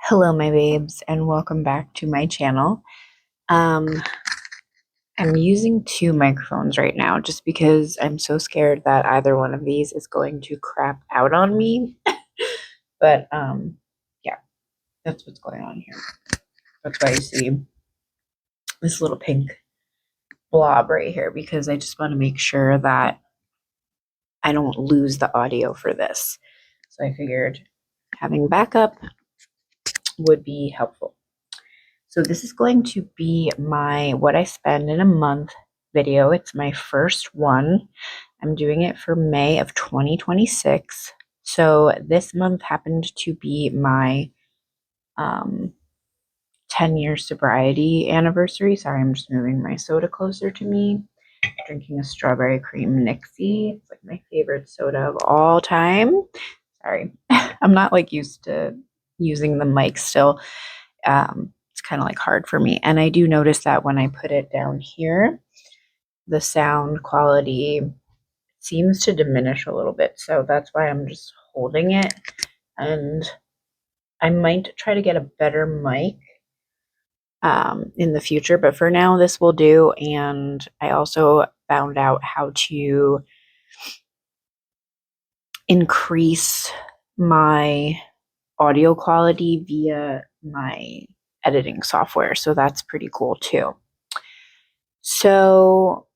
Hello, my babes, and welcome back to my channel. Um, I'm using two microphones right now just because I'm so scared that either one of these is going to crap out on me. But yeah, that's what's going on here. That's why you see this little pink blob right here, because I just want to make sure that I don't lose the audio for this. So I figured having backup would be helpful. So this is going to be my what I spend in a month video. It's my first one. I'm doing it for May of 2026. So this month happened to be my 10-year sobriety anniversary. Sorry, I'm just moving my soda closer to me. Drinking a strawberry cream Nixie. It's like my favorite soda of all time. Sorry, I'm not like used to using the mic still. It's kind of like hard for me. And I do notice that when I put it down here, the sound quality seems to diminish a little bit. So that's why I'm just holding it. And I might try to get a better mic in the future, but for now, this will do. And I also found out how to increase my audio quality via my editing software. So that's pretty cool too. So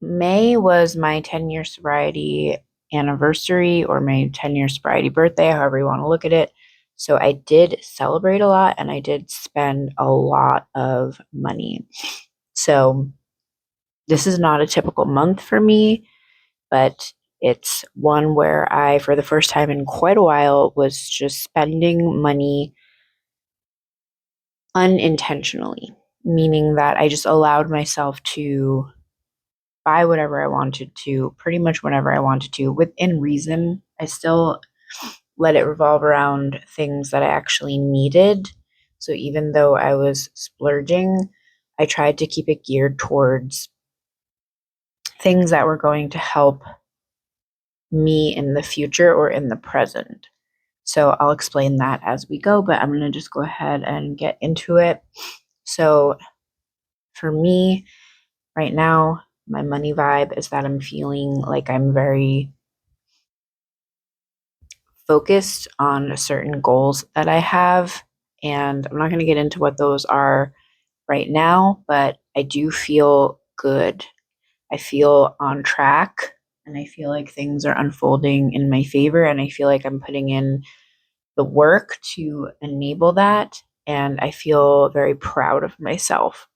May was my 10-year sobriety anniversary, or my 10-year sobriety birthday, however you want to look at it. So I did celebrate a lot and I did spend a lot of money. So this is not a typical month for me, but it's one where I, for the first time in quite a while, was just spending money unintentionally, meaning that I just allowed myself to buy whatever I wanted to, pretty much whenever I wanted to, within reason. I still let it revolve around things that I actually needed. So even though I was splurging, I tried to keep it geared towards things that were going to help me in the future or in the present. So I'll explain that as we go, but I'm going to just go ahead and get into it. So for me, right now, my money vibe is that I'm feeling like I'm very focused on certain goals that I have. And I'm not going to get into what those are right now, but I do feel good. I feel on track and I feel like things are unfolding in my favor. And I feel like I'm putting in the work to enable that. And I feel very proud of myself.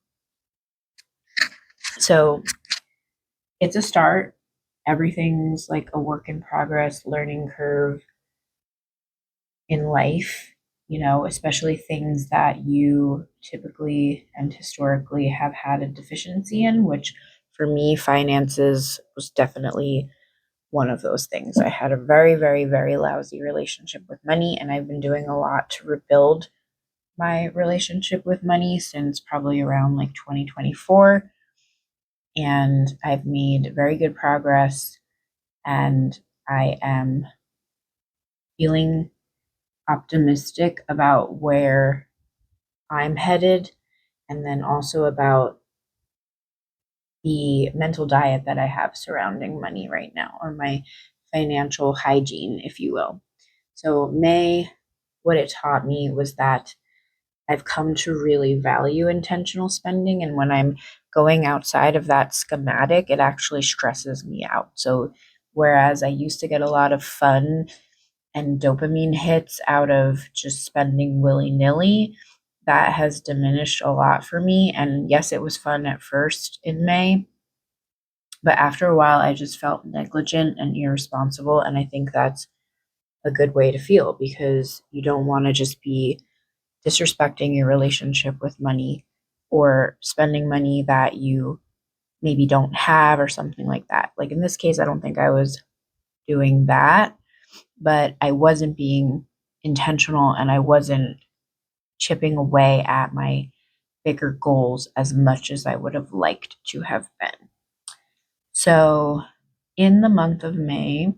So it's a start. Everything's like a work in progress, learning curve in life, especially things that you typically and historically have had a deficiency in, which for me, finances was definitely one of those things. I had a very, very, very lousy relationship with money, and I've been doing a lot to rebuild my relationship with money since probably around like 2024. And I've made very good progress, and I am feeling optimistic about where I'm headed, and then also about the mental diet that I have surrounding money right now, or my financial hygiene, if you will. So, May, what it taught me was that I've come to really value intentional spending. And when I'm going outside of that schematic, it actually stresses me out. So, whereas I used to get a lot of fun and dopamine hits out of just spending willy nilly, that has diminished a lot for me. And yes, it was fun at first in May, but after a while, I just felt negligent and irresponsible. And I think that's a good way to feel, because you don't want to just be disrespecting your relationship with money or spending money that you maybe don't have or something like that. Like in this case, I don't think I was doing that, but I wasn't being intentional and I wasn't chipping away at my bigger goals as much as I would have liked to have been. So in the month of May,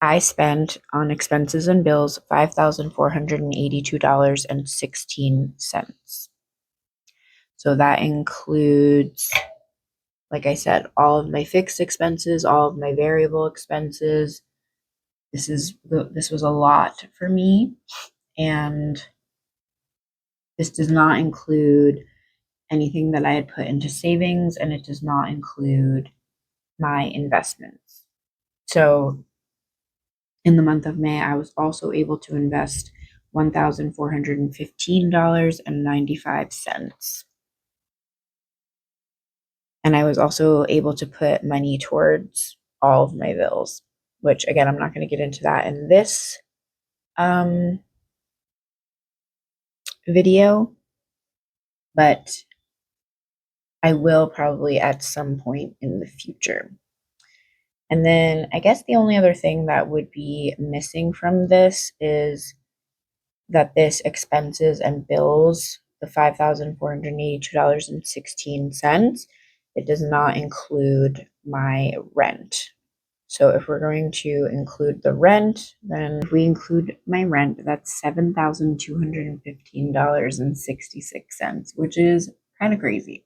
I spent on expenses and bills $5,482.16. So that includes, like I said, all of my fixed expenses, all of my variable expenses. This was a lot for me, and this does not include anything that I had put into savings, and it does not include my investments. So in the month of May, I was also able to invest $1,415.95. And I was also able to put money towards all of my bills, which again, I'm not going to get into that in this video, but I will probably at some point in the future. And then I guess the only other thing that would be missing from this is that this expenses and bills, the $5,482.16, it does not include my rent. So if we're going to include the rent, then if we include my rent, that's $7,215.66, which is kind of crazy.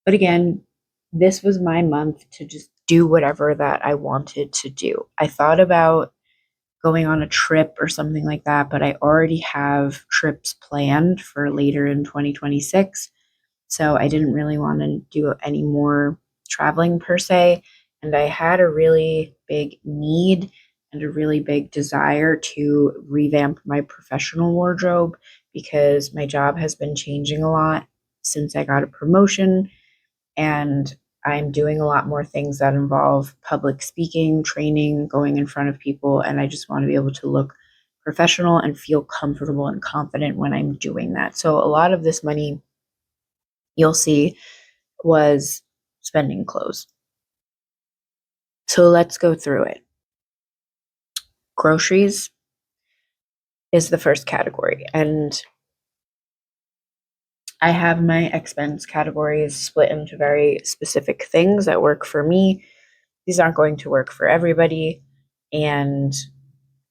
But again, this was my month to just do whatever that I wanted to do. I thought about going on a trip or something like that, but I already have trips planned for later in 2026. So I didn't really want to do any more traveling per se. And I had a really big need and a really big desire to revamp my professional wardrobe because my job has been changing a lot since I got a promotion, and I'm doing a lot more things that involve public speaking, training, going in front of people, and I just want to be able to look professional and feel comfortable and confident when I'm doing that. So a lot of this money you'll see was spending clothes. So let's go through it. Groceries is the first category, and I have my expense categories split into very specific things that work for me. These aren't going to work for everybody, and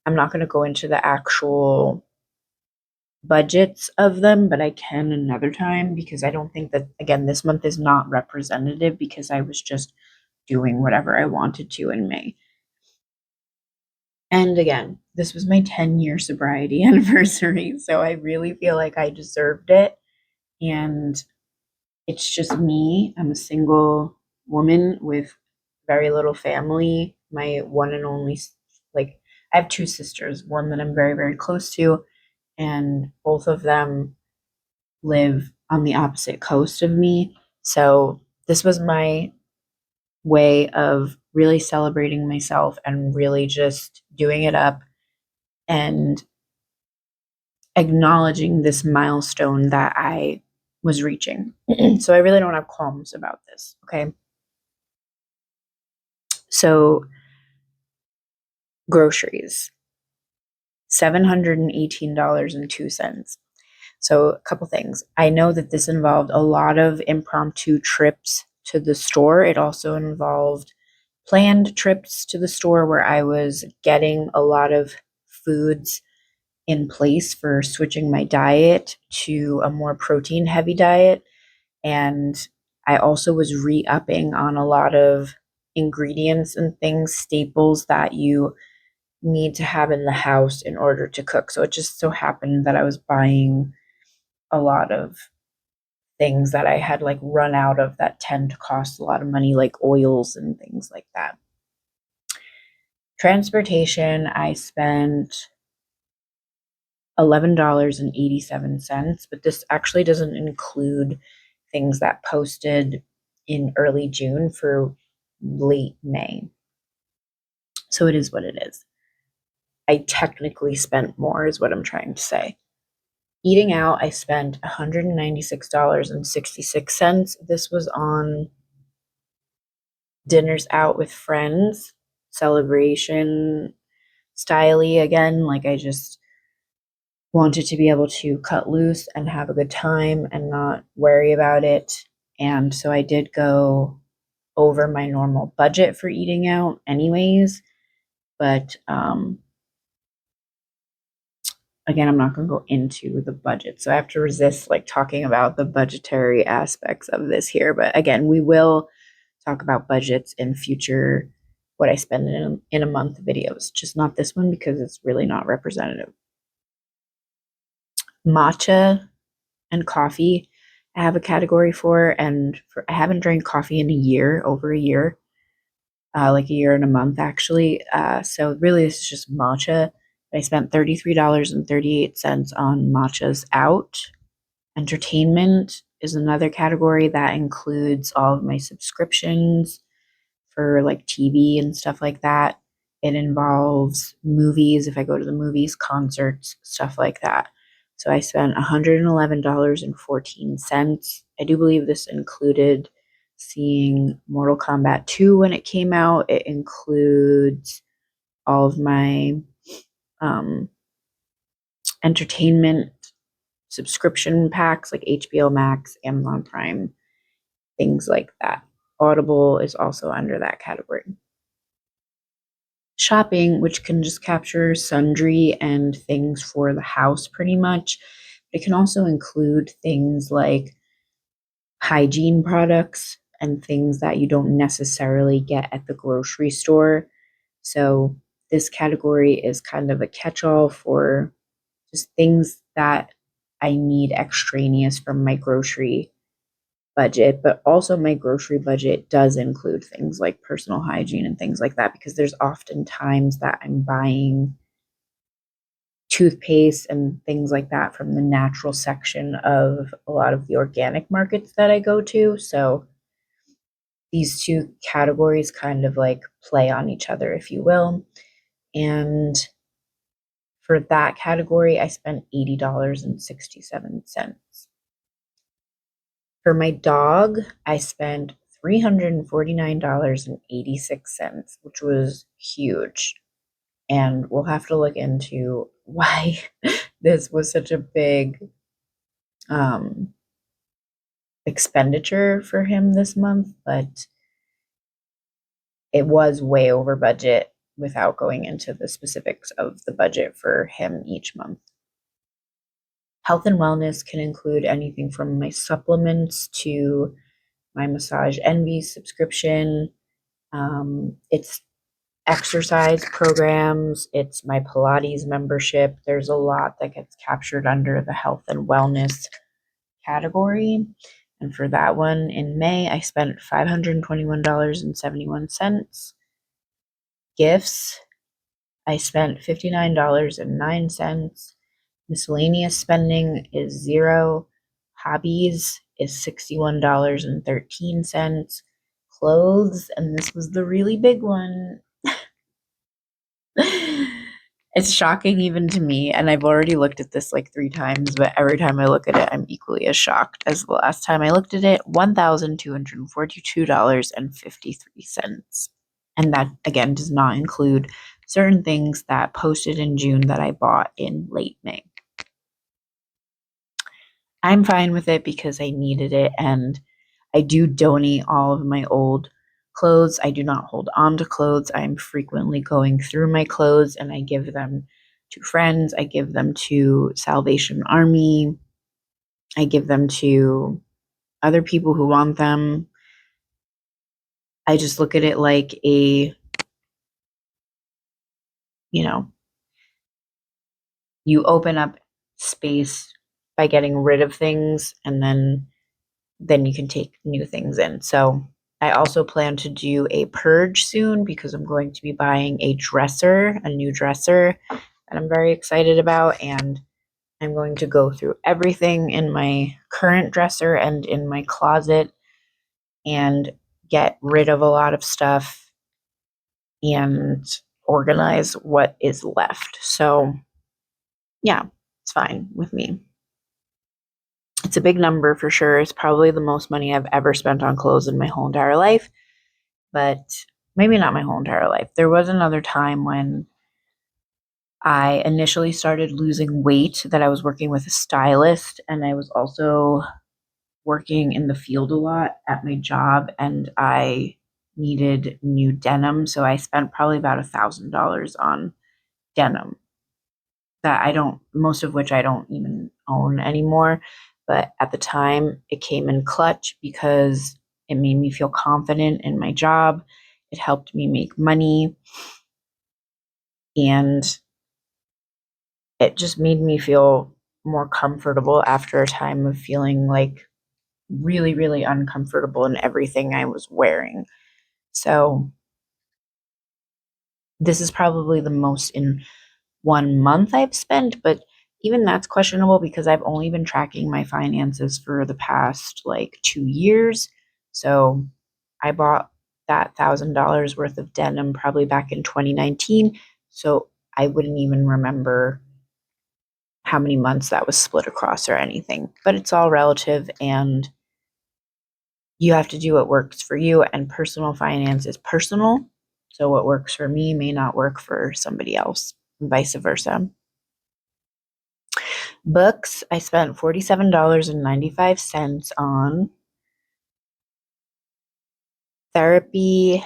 I'm not going to go into the actual budgets of them, but I can another time because I don't think that, again, this month is not representative because I was just doing whatever I wanted to in May. And again, this was my 10-year sobriety anniversary, so I really feel like I deserved it. And it's just me. I'm a single woman with very little family. My one and only, like, I have two sisters, one that I'm very, very close to, and both of them live on the opposite coast of me. So this was my way of really celebrating myself and really just doing it up and acknowledging this milestone that I was reaching. So I really don't have qualms about this. Okay. So groceries, $718.02. So a couple things. I know that this involved a lot of impromptu trips to the store. It also involved planned trips to the store where I was getting a lot of foods in place for switching my diet to a more protein heavy diet. And I also was re-upping on a lot of ingredients and things, staples that you need to have in the house in order to cook. So it just so happened that I was buying a lot of things that I had like run out of that tend to cost a lot of money, like oils and things like that. Transportation, I spent $11.87, but this actually doesn't include things that posted in early June for late May. So it is what it is. I technically spent more, is what I'm trying to say. Eating out, I spent $196.66. This was on dinners out with friends, celebration styly again. Like I just wanted to be able to cut loose and have a good time and not worry about it. And so I did go over my normal budget for eating out anyways. But again, I'm not going to go into the budget. So I have to resist like talking about the budgetary aspects of this here. But again, we will talk about budgets in future what I spend in a month videos, just not this one because it's really not representative. Matcha and coffee, I have a category for, and I haven't drank coffee in a year, over a year, like a year and a month actually. So really, this is just matcha. I spent $33.38 on matchas out. Entertainment is another category that includes all of my subscriptions for like TV and stuff like that. It involves movies, if I go to the movies, concerts, stuff like that. So I spent $111.14. I do believe this included seeing Mortal Kombat 2 when it came out. It includes all of my entertainment subscription packs like HBO Max, Amazon Prime, things like that. Audible is also under that category. Shopping, which can just capture sundry and things for the house pretty much. It can also include things like hygiene products and things that you don't necessarily get at the grocery store. So this category is kind of a catch-all for just things that I need extraneous from my grocery budget, but also my grocery budget does include things like personal hygiene and things like that because there's often times that I'm buying toothpaste and things like that from the natural section of a lot of the organic markets that I go to. So these two categories kind of like play on each other, if you will. And for that category, I spent $80.67. For my dog, I spent $349.86, which was huge. And we'll have to look into why this was such a big expenditure for him this month, but it was way over budget without going into the specifics of the budget for him each month. Health and wellness can include anything from my supplements to my Massage Envy subscription. It's exercise programs, it's my Pilates membership. There's a lot that gets captured under the health and wellness category. And for that one in May, I spent $521.71. Gifts, I spent $59.09. Miscellaneous spending is zero. Hobbies is $61.13. Clothes, and this was the really big one. It's shocking even to me, and I've already looked at this like 3 times, but every time I look at it, I'm equally as shocked as the last time I looked at it. $1,242.53. And that, again, does not include certain things that posted in June that I bought in late May. I'm fine with it because I needed it, and I do donate all of my old clothes. I do not hold on to clothes. I'm frequently going through my clothes and I give them to friends. I give them to Salvation Army. I give them to other people who want them. I just look at it like a, you open up space by getting rid of things, and then you can take new things in. So I also plan to do a purge soon because I'm going to be buying a new dresser that I'm very excited about. And I'm going to go through everything in my current dresser and in my closet and get rid of a lot of stuff and organize what is left. So yeah, it's fine with me. It's a big number for sure. It's probably the most money I've ever spent on clothes in my whole entire life, but maybe not my whole entire life. There was another time when I initially started losing weight that I was working with a stylist, and I was also working in the field a lot at my job, and I needed new denim. So I spent probably about $1,000 on denim that most of which I don't even own anymore. But at the time, it came in clutch because it made me feel confident in my job. It helped me make money. And it just made me feel more comfortable after a time of feeling like really, really uncomfortable in everything I was wearing. So this is probably the most in 1 month I've spent, but even that's questionable because I've only been tracking my finances for the past like 2 years. So I bought that $1,000 worth of denim probably back in 2019. So I wouldn't even remember how many months that was split across or anything, but it's all relative and you have to do what works for you, and personal finance is personal. So what works for me may not work for somebody else, and vice versa. Books, I spent $47.95 on. Therapy,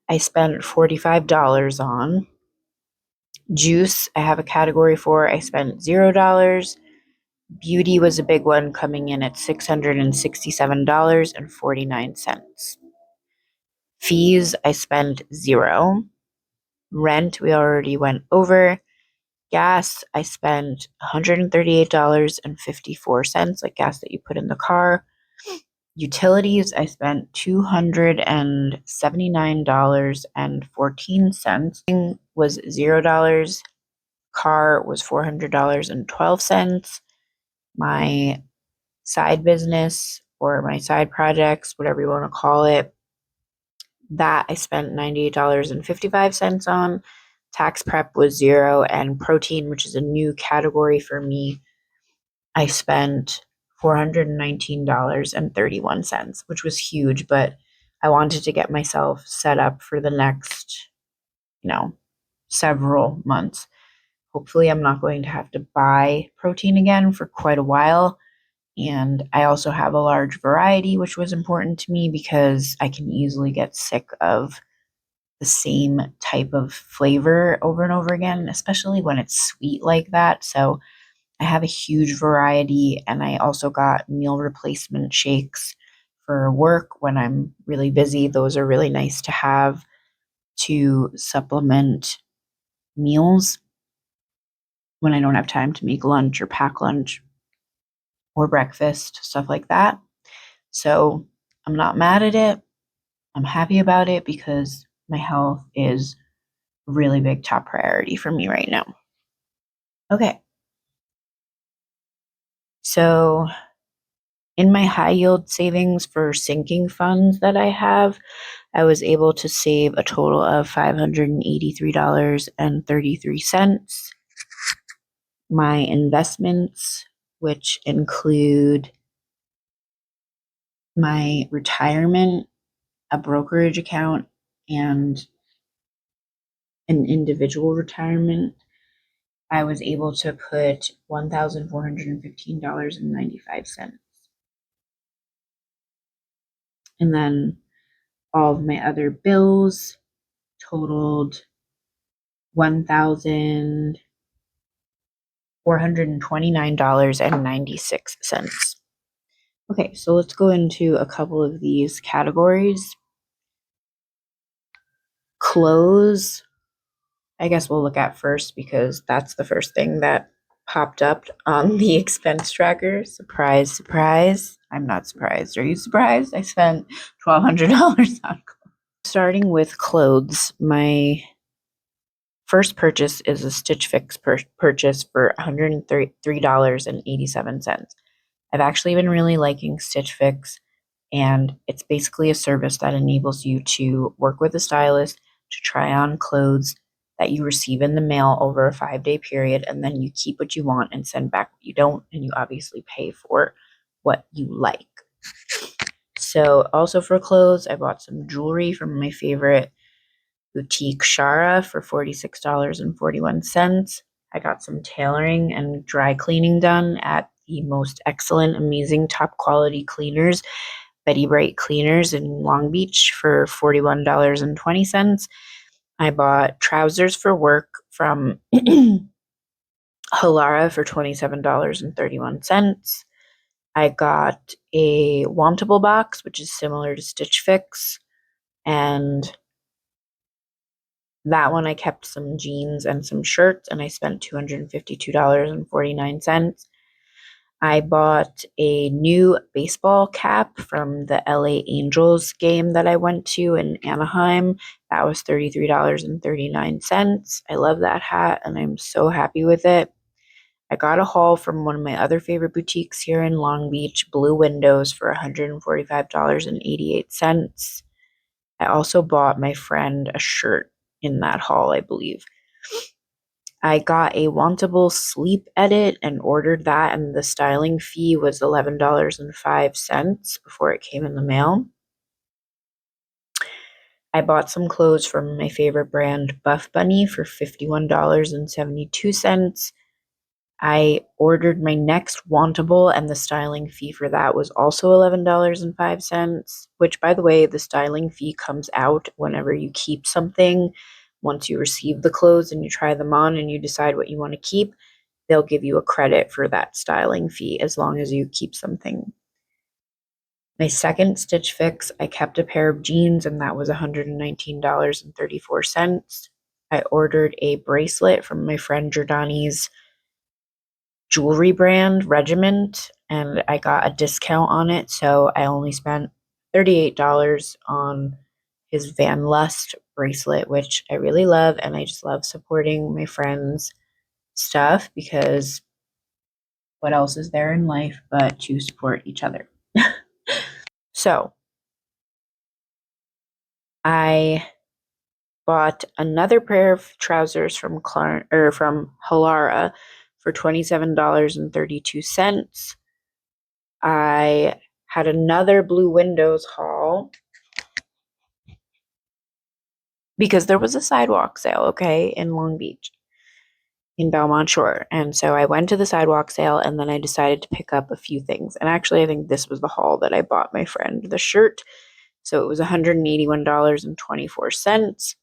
I spent $45 on. Juice, I have a category for, I spent $0. Beauty was a big one, coming in at $667.49. Fees, I spent 0. Rent, we already went over. Gas, I spent $138.54, like gas that you put in the car. Utilities, I spent $279.14. Was $0. Car was $400.12. My side business or my side projects, whatever you want to call it, that I spent $98.55 on. Tax prep was 0, and protein, which is a new category for me, I spent $419.31, which was huge, but I wanted to get myself set up for the next, several months. Hopefully, I'm not going to have to buy protein again for quite a while. And I also have a large variety, which was important to me because I can easily get sick of the same type of flavor over and over again, especially when it's sweet like that. So I have a huge variety, and I also got meal replacement shakes for work when I'm really busy. Those are really nice to have to supplement meals when I don't have time to make lunch or pack lunch or breakfast, stuff like that. So I'm not mad at it. I'm happy about it because my health is a really big top priority for me right now. Okay. So in my high yield savings for sinking funds that I have, I was able to save a total of $583.33. My investments, which include my retirement, a brokerage account, and an individual retirement, I was able to put $1,415.95. And then all of my other bills totaled $1,429.96. Okay, so let's go into a couple of these categories. Clothes, I guess we'll look at first because that's the first thing that popped up on the expense tracker. Surprise, surprise. I'm not surprised. Are you surprised? I spent $1,200 on clothes. Starting with clothes, my first purchase is a Stitch Fix purchase for $103.87. I've actually been really liking Stitch Fix, and it's basically a service that enables you to work with a stylist to try on clothes that you receive in the mail over a 5-day period, and then you keep what you want and send back what you don't, and you obviously pay for what you like. So also for clothes, I bought some jewelry from my favorite boutique, Shara, for $46.41. I got some tailoring and dry cleaning done at the most excellent, amazing, top quality cleaners. Betty Bright cleaners in Long Beach for $41.20. I bought trousers for work from Halara for $27.31. I got a Wantable box, which is similar to Stitch Fix, and that one I kept some jeans and some shirts, and I spent $252.49. I bought a new baseball cap from the LA Angels game that I went to in Anaheim. That was $33.39. I love that hat, and I'm so happy with it. I got a haul from one of my other favorite boutiques here in Long Beach, Blue Windows, for $145.88. I also bought my friend a shirt in that haul, I believe. I got a Wantable sleep edit and ordered that, and the styling fee was $11.05 before it came in the mail. I bought some clothes from my favorite brand, Buff Bunny, for $51.72. I ordered my next Wantable, and the styling fee for that was also $11.05, which, by the way, the styling fee comes out whenever you keep something. Once you receive the clothes and you try them on and you decide what you want to keep, they'll give you a credit for that styling fee as long as you keep something. My second Stitch Fix, I kept a pair of jeans, and that was $119.34. I ordered a bracelet from my friend Giordani's jewelry brand, Regiment, and I got a discount on it, so I only spent $38 on his Van Lust bracelet, which I really love, and I just love supporting my friends' stuff because what else is there in life but to support each other? So I bought another pair of trousers from Halara for $27.32. I had another Blue Windows haul because there was a sidewalk sale, okay, in Long Beach, in Belmont Shore. And so I went to the sidewalk sale, and then I decided to pick up a few things. And actually, I think this was the haul that I bought my friend the shirt. So it was $181.24.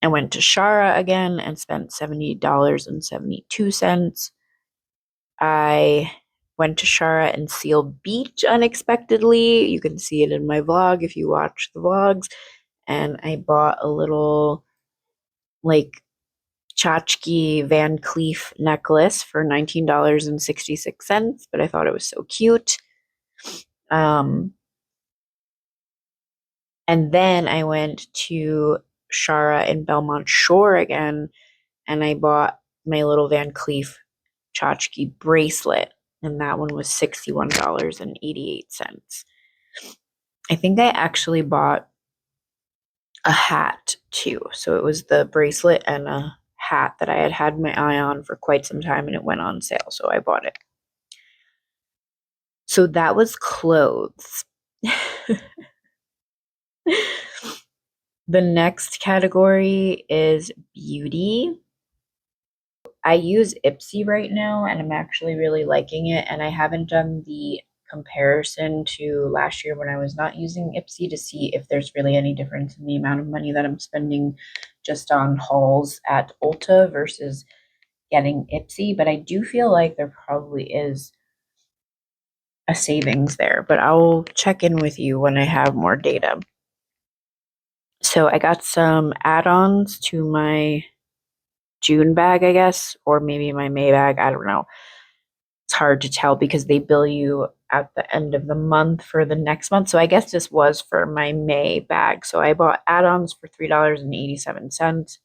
I went to Shara again and spent $70.72. I went to Shara and Seal Beach unexpectedly. You can see it in my vlog if you watch the vlogs. And I bought a little like tchotchke Van Cleef necklace for $19.66, but I thought it was so cute. And then I went to Shara in Belmont Shore again, and I bought my little Van Cleef tchotchke bracelet, and that one was $61.88. I think I actually bought a hat too. So it was the bracelet and a hat that I had had my eye on for quite some time, and it went on sale, so I bought it. So that was clothes. The next category is beauty. I use Ipsy right now, and I'm actually really liking it, and I haven't done the comparison to last year when I was not using Ipsy to see if there's really any difference in the amount of money that I'm spending just on hauls at Ulta versus getting Ipsy, but I do feel like there probably is a savings there, but I'll check in with you when I have more data. So I got some add-ons to my June bag, I guess, or maybe my May bag. I don't know. It's hard to tell because they bill you at the end of the month for the next month. So I guess this was for my May bag. So I bought add-ons for $3.87.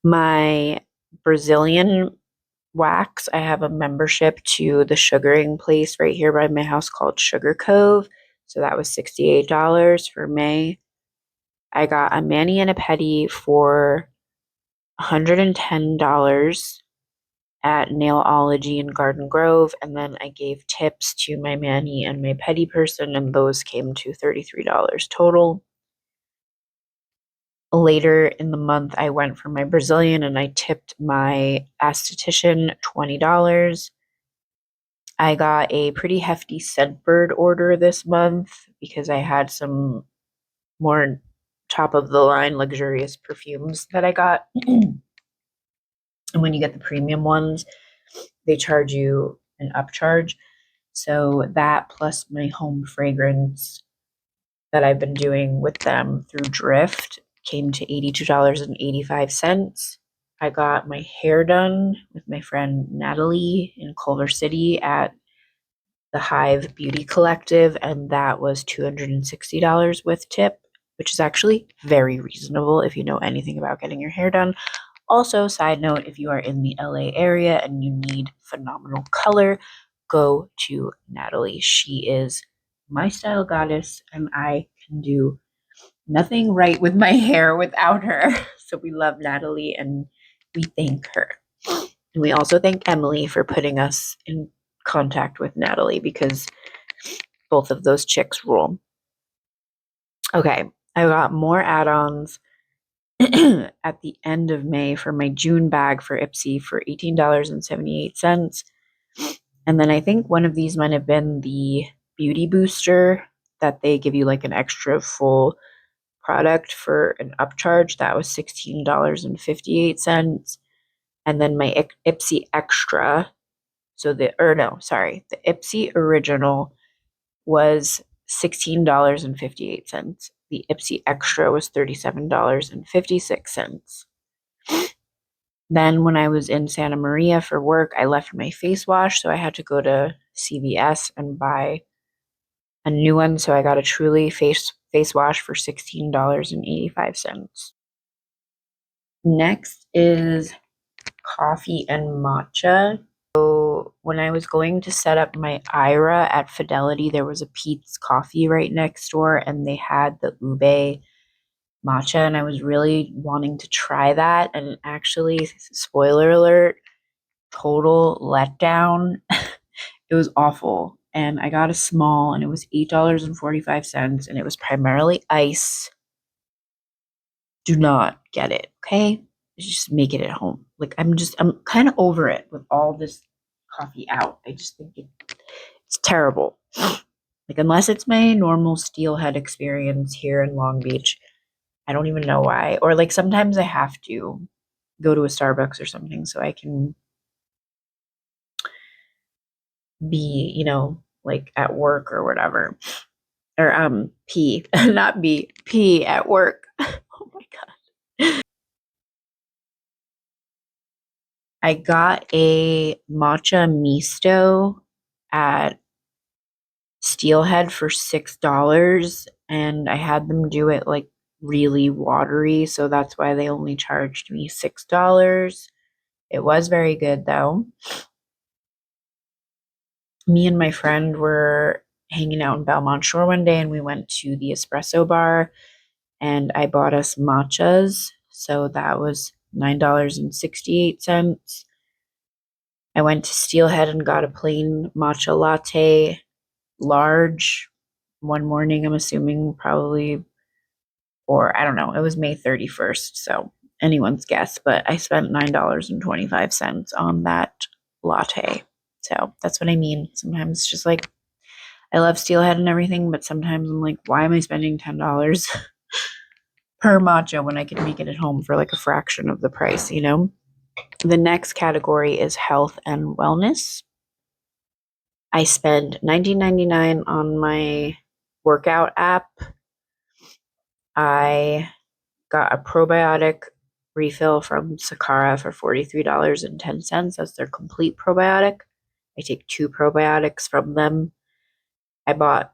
My Brazilian wax, I have a membership to the sugaring place right here by my house called Sugar Cove. So that was $68 for May. I got a mani and a pedi for $110 at Nailology in Garden Grove, and then I gave tips to my mani and my pedi person, and those came to $33 total. Later in the month, I went for my Brazilian, and I tipped my esthetician $20. I got a pretty hefty Scentbird order this month because I had some more top of the line luxurious perfumes that I got. And when you get the premium ones, they charge you an upcharge. So that plus my home fragrance that I've been doing with them through Drift came to $82.85. I got my hair done with my friend Natalie in Culver City at the Hive Beauty Collective, and that was $260 with tip, which is actually very reasonable if you know anything about getting your hair done. Also, side note, if you are in the LA area and you need phenomenal color, go to Natalie. She is my style goddess, and I can do nothing right with my hair without her. So we love Natalie and we thank her. And we also thank Emily for putting us in contact with Natalie because both of those chicks rule. Okay, I got more add-ons at the end of May for my June bag for Ipsy for $18.78. And then I think one of these might have been the beauty booster that they give you like an extra full product for an upcharge. That was $16.58. And then my Ipsy Extra, the Ipsy Original was $16.58. The Ipsy Extra was $37.56. Then when I was in Santa Maria for work, I left my face wash, so I had to go to CVS and buy a new one. So I got a Truly face wash for $16.85. Next is coffee and matcha. So when I was going to set up my IRA at Fidelity, there was a Pete's Coffee right next door, and they had the ube matcha, and I was really wanting to try that. And actually, spoiler alert, total letdown. It was awful. And I got a small, and it was $8.45, and it was primarily ice. Do not get it, okay? Just make it at home. Like I'm kind of over it with all this coffee out. I just think it's terrible. Like unless it's my normal steelhead experience here in Long Beach, I don't even know why. Or like sometimes I have to go to a Starbucks or something so I can be, like at work or whatever. Or pee, not be pee at work. Oh my god. I got a matcha misto at Steelhead for $6, and I had them do it like really watery, so that's why they only charged me $6. It was very good though. Me and my friend were hanging out in Belmont Shore one day, and we went to the espresso bar, and I bought us matchas, so that was $9.68. I went to Steelhead and got a plain matcha latte, large, one morning, I'm assuming probably, or I don't know, it was May 31st, so anyone's guess, but I spent $9.25 on that latte. So that's what I mean. Sometimes it's just like, I love Steelhead and everything, but sometimes I'm like, why am I spending $10 per matcha when I can make it at home for like a fraction of the price, The next category is health and wellness. I spent $19.99 on my workout app. I got a probiotic refill from Sakara for $43.10. That's their complete probiotic. I take 2 probiotics from them. I bought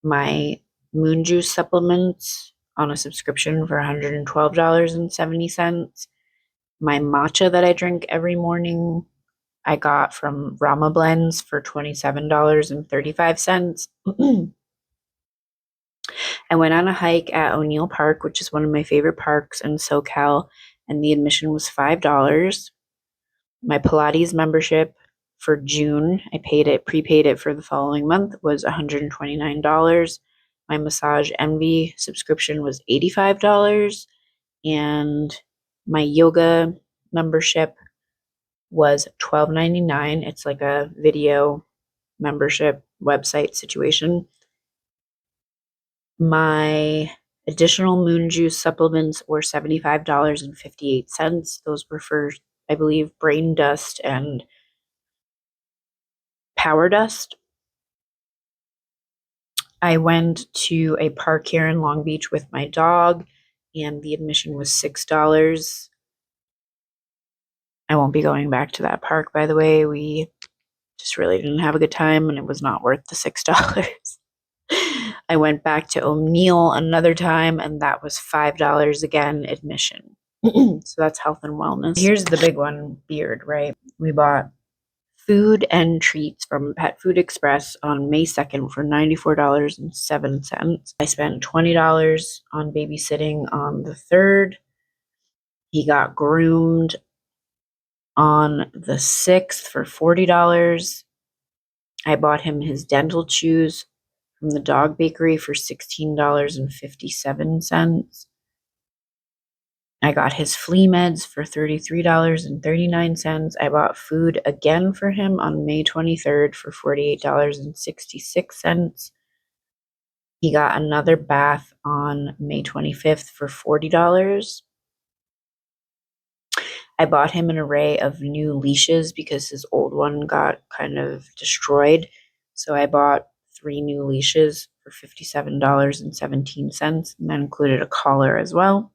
my moon juice supplements on a subscription for $112.70. My matcha that I drink every morning, I got from Rama Blends for $27.35. I went on a hike at O'Neill Park, which is one of my favorite parks in SoCal, and the admission was $5. My Pilates membership for June, I prepaid it for the following month, was $129. My Massage Envy subscription was $85. And my yoga membership was $12.99. It's like a video membership website situation. My additional moon juice supplements were $75.58. Those were for, I believe, brain dust and power dust. I went to a park here in Long Beach with my dog, and the admission was $6. I won't be going back to that park, by the way. We just really didn't have a good time, and it was not worth the $6. I went back to O'Neill another time, and that was $5 again, admission. So that's health and wellness. Here's the big one, beard, right? We bought food and treats from Pet Food Express on May 2nd for $94.07. I spent $20 on babysitting on the 3rd. He got groomed on the 6th for $40. I bought him his dental chews from the dog bakery for $16.57. I got his flea meds for $33.39. I bought food again for him on May 23rd for $48.66. He got another bath on May 25th for $40. I bought him an array of new leashes because his old one got kind of destroyed. So I bought 3 new leashes for $57.17, and that included a collar as well.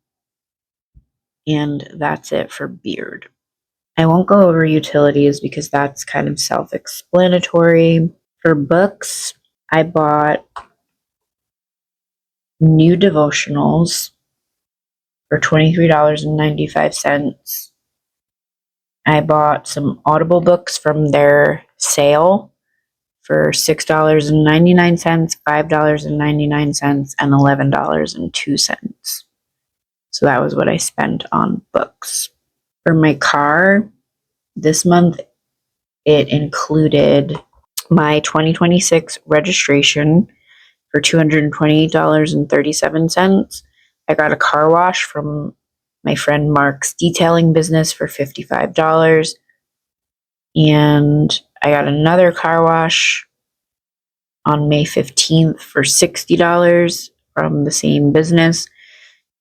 And that's it for beard. I won't go over utilities because that's kind of self-explanatory. For books, I bought new devotionals for $23.95. I bought some Audible books from their sale for $6.99, $5.99, and $11.02. So that was what I spent on books. For my car, this month it included my 2026 registration for $228.37. I got a car wash from my friend Mark's detailing business for $55. And I got another car wash on May 15th for $60 from the same business.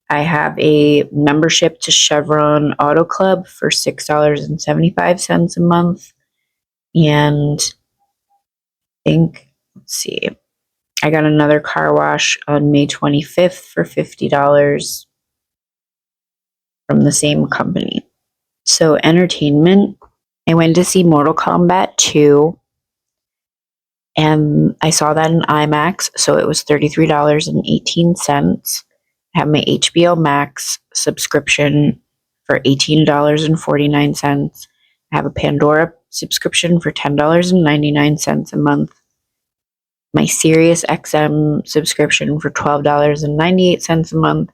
I have a membership to Chevron Auto Club for $6.75 a month. And I think, let's see, I got another car wash on May 25th for $50 from the same company. So entertainment, I went to see Mortal Kombat 2, and I saw that in IMAX, so it was $33.18. I have my HBO Max subscription for $18.49. I have a Pandora subscription for $10.99 a month. My Sirius XM subscription for $12.98 a month.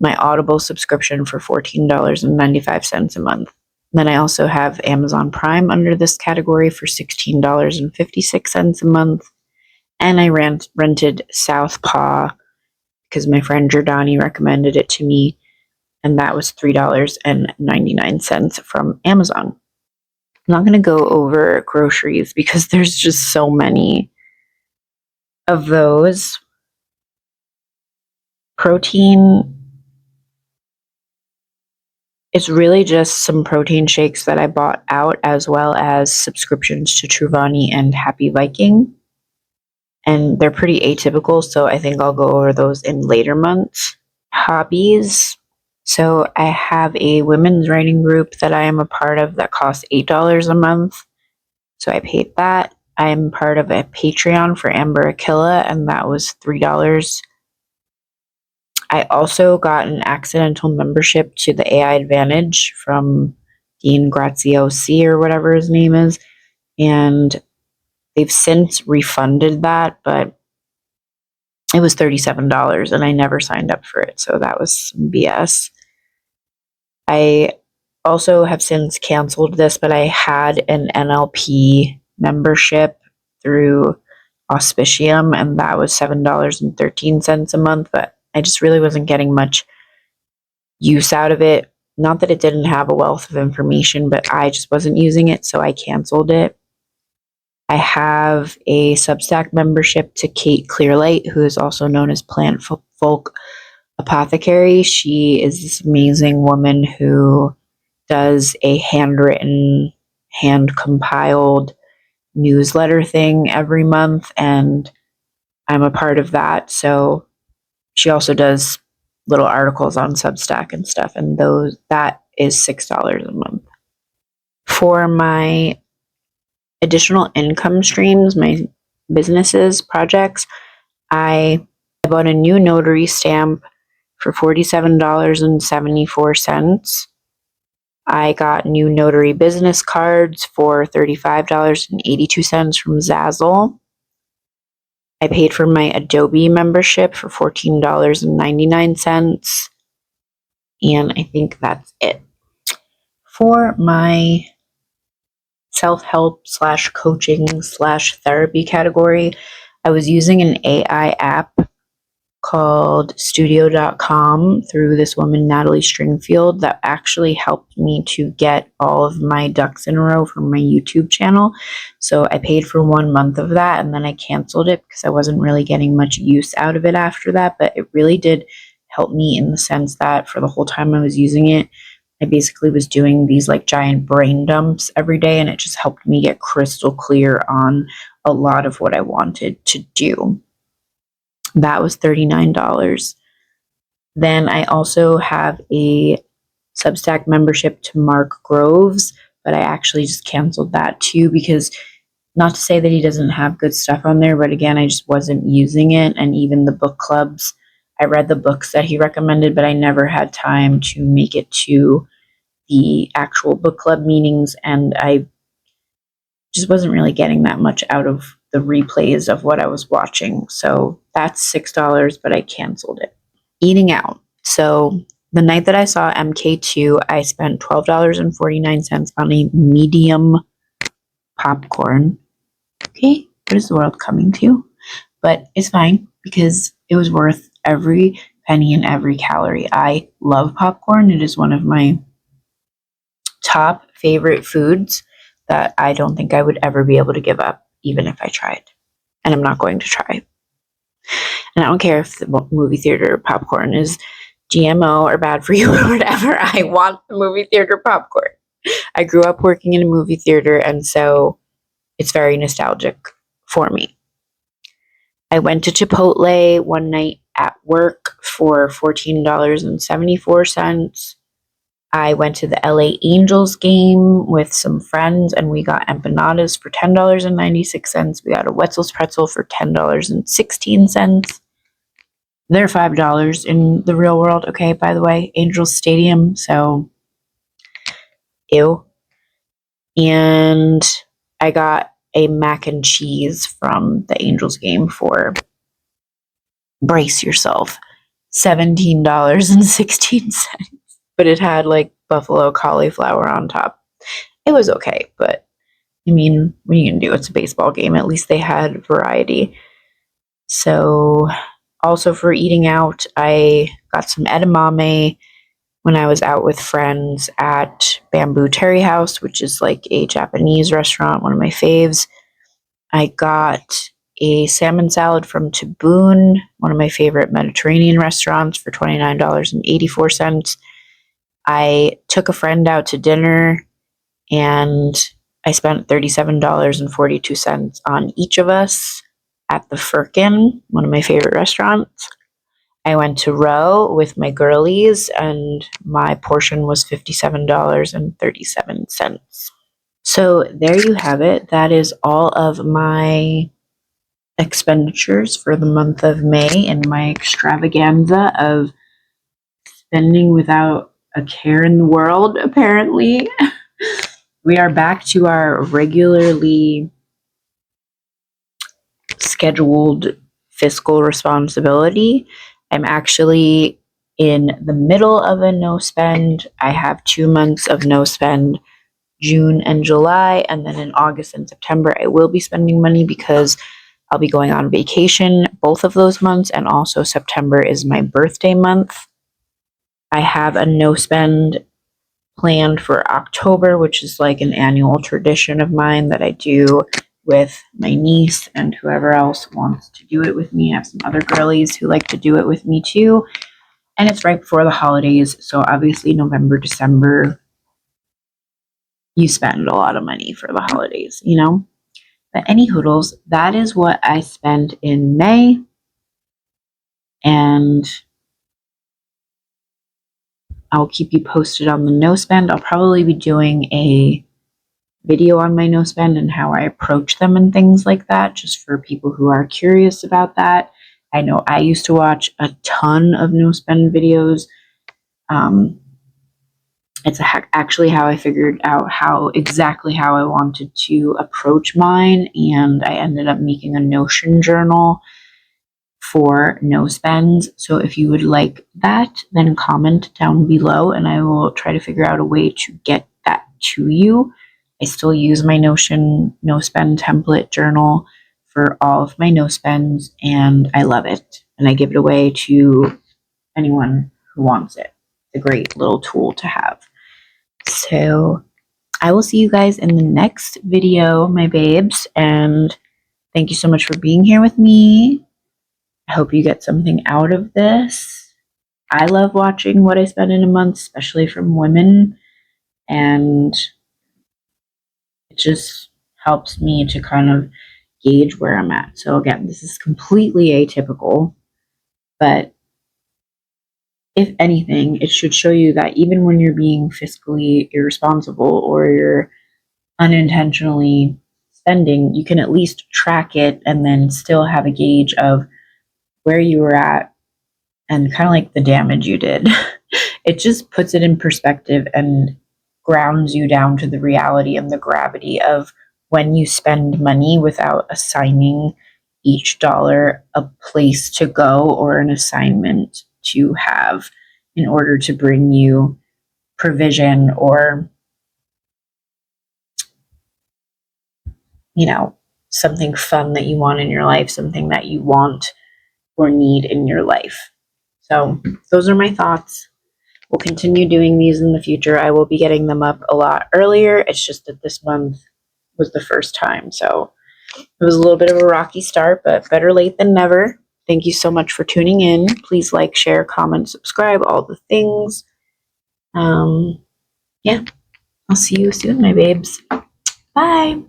My Audible subscription for $14.95 a month. Then I also have Amazon Prime under this category for $16.56 a month. And I rented Southpaw because my friend Giordani recommended it to me, and that was $3.99 from Amazon. I'm not going to go over groceries because there's just so many of those. Protein, it's really just some protein shakes that I bought out, as well as subscriptions to Truvani and Happy Viking. And they're pretty atypical, so I think I'll go over those in later months. Hobbies. So I have a women's writing group that I am a part of that costs $8 a month. So I paid that. I'm part of a Patreon for Amber Aquila, and that was $3. I also got an accidental membership to the AI Advantage from Dean Graziosi or whatever his name is, and they've since refunded that, but it was $37 and I never signed up for it, so that was some BS. I also have since canceled this, but I had an NLP membership through Auspicium, and that was $7.13 a month, but I just really wasn't getting much use out of it. Not that it didn't have a wealth of information, but I just wasn't using it, so I canceled it. I have a Substack membership to Kate Clearlight, who is also known as Plant Folk Apothecary. She is this amazing woman who does a handwritten, hand compiled newsletter thing every month, and I'm a part of that. So she also does little articles on Substack and stuff, and that is $6 a month. For my additional income streams, my businesses, projects, I bought a new notary stamp for $47.74. I got new notary business cards for $35.82 from Zazzle. I paid for my Adobe membership for $14.99. And I think that's it. For my self-help / coaching / therapy category, I was using an AI app called studio.com through this woman, Natalie Stringfield, that actually helped me to get all of my ducks in a row for my YouTube channel. So I paid for 1 month of that, and then I canceled it because I wasn't really getting much use out of it after that. But it really did help me in the sense that for the whole time I was using it, I basically was doing these like giant brain dumps every day, and it just helped me get crystal clear on a lot of what I wanted to do. That was $39. Then I also have a Substack membership to Mark Groves, but I actually just canceled that too because, not to say that he doesn't have good stuff on there, but again, I just wasn't using it. And even the book clubs, I read the books that he recommended, but I never had time to make it to the actual book club meetings, and I just wasn't really getting that much out of the replays of what I was watching. So that's $6, but I canceled it. Eating out. So the night that I saw MK2, I spent $12.49 on a medium popcorn. Okay, what is the world coming to? But it's fine because it was worth every penny and every calorie. I love popcorn. It is one of my top favorite foods that I don't think I would ever be able to give up, even if I tried. And I'm not going to try. And I don't care if the movie theater popcorn is GMO or bad for you or whatever. I want the movie theater popcorn. I grew up working in a movie theater, and so it's very nostalgic for me. I went to Chipotle one night at work for $14.74. I went to the LA Angels game with some friends, and we got empanadas for $10.96. We got a Wetzel's pretzel for $10.16. They're $5 in the real world, okay, by the way, Angels Stadium, so ew. And I got a mac and cheese from the Angels game for, brace yourself, $17.16. But it had like buffalo cauliflower on top. It was okay, but I mean, what are you gonna do? It's a baseball game. At least they had variety. So also for eating out, I got some edamame when I was out with friends at Bamboo Terry House, which is like a Japanese restaurant, one of my faves. I got a salmon salad from Taboon, one of my favorite Mediterranean restaurants, for $29.84. I took a friend out to dinner, and I spent $37.42 on each of us at the Firkin, one of my favorite restaurants. I went to Row with my girlies, and my portion was $57.37. So there you have it. That is all of my expenditures for the month of May and my extravaganza of spending without a care in the world, apparently. We are back to our regularly scheduled fiscal responsibility. I'm actually in the middle of a no spend. I have 2 months of no spend, June and July, and then in August and September I will be spending money because I'll be going on vacation both of those months, and also September is my birthday month. I have a no spend planned for October, which is like an annual tradition of mine that I do with my niece and whoever else wants to do it with me. I have some other girlies who like to do it with me too. And it's right before the holidays. So obviously November, December, you spend a lot of money for the holidays, you know? But any hoodles, that is what I spent in May. And I'll keep you posted on the no spend. I'll probably be doing a video on my no spend and how I approach them and things like that, just for people who are curious about that. I know I used to watch a ton of no spend videos. It's actually how I figured out exactly how I wanted to approach mine, and I ended up making a Notion journal for no spends. So if you would like that, then comment down below and I will try to figure out a way to get that to you. I still use my Notion no spend template journal for all of my no spends, and I love it. And I give it away to anyone who wants it. It's a great little tool to have. So I will see you guys in the next video, my babes, and thank you so much for being here with me. I hope you get something out of this. I love watching what I spend in a month, especially from women, and it just helps me to kind of gauge where I'm at. So again, this is completely atypical, but if anything, it should show you that even when you're being fiscally irresponsible or you're unintentionally spending, you can at least track it and then still have a gauge of where you were at and kind of like the damage you did. It just puts it in perspective and grounds you down to the reality and the gravity of when you spend money without assigning each dollar a place to go or an assignment to have in order to bring you provision or, you know, something fun that you want in your life, something that you want or need in your life. So those are my thoughts. We'll continue doing these in the future. I will be getting them up a lot earlier. It's just that this month was the first time. So it was a little bit of a rocky start, but better late than never. Thank you so much for tuning in. Please like, share, comment, subscribe, all the things. Yeah, I'll see you soon, my babes. Bye.